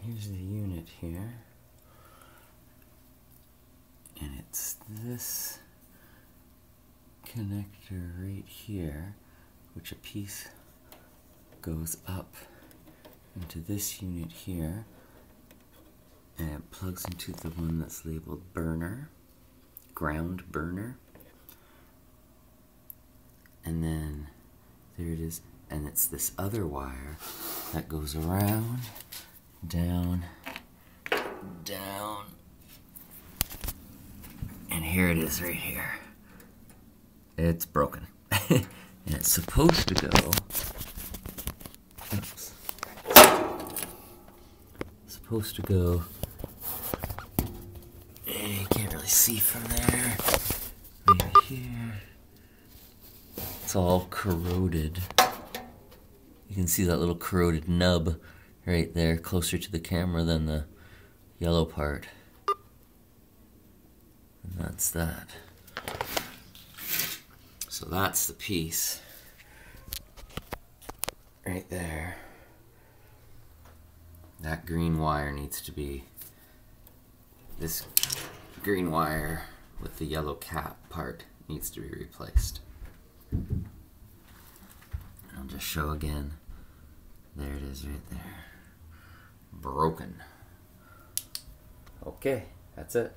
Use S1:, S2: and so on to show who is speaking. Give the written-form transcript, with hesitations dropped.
S1: here's the unit here. And it's this connector right here, which a piece goes up into this unit here, and it plugs into the one that's labeled burner, ground burner. And then there it is, and it's this other wire that goes around, down, down, and here it is right here. It's broken. And it's supposed to go, oops, supposed to go, you can't really see from there, maybe here. It's all corroded. You can see that little corroded nub right there, closer to the camera than the yellow part. And that's that. So that's the piece right there. That green wire needs to be, this green wire with the yellow cap part needs to be replaced. I'll just show again. There it is right there. Broken. Okay, that's it.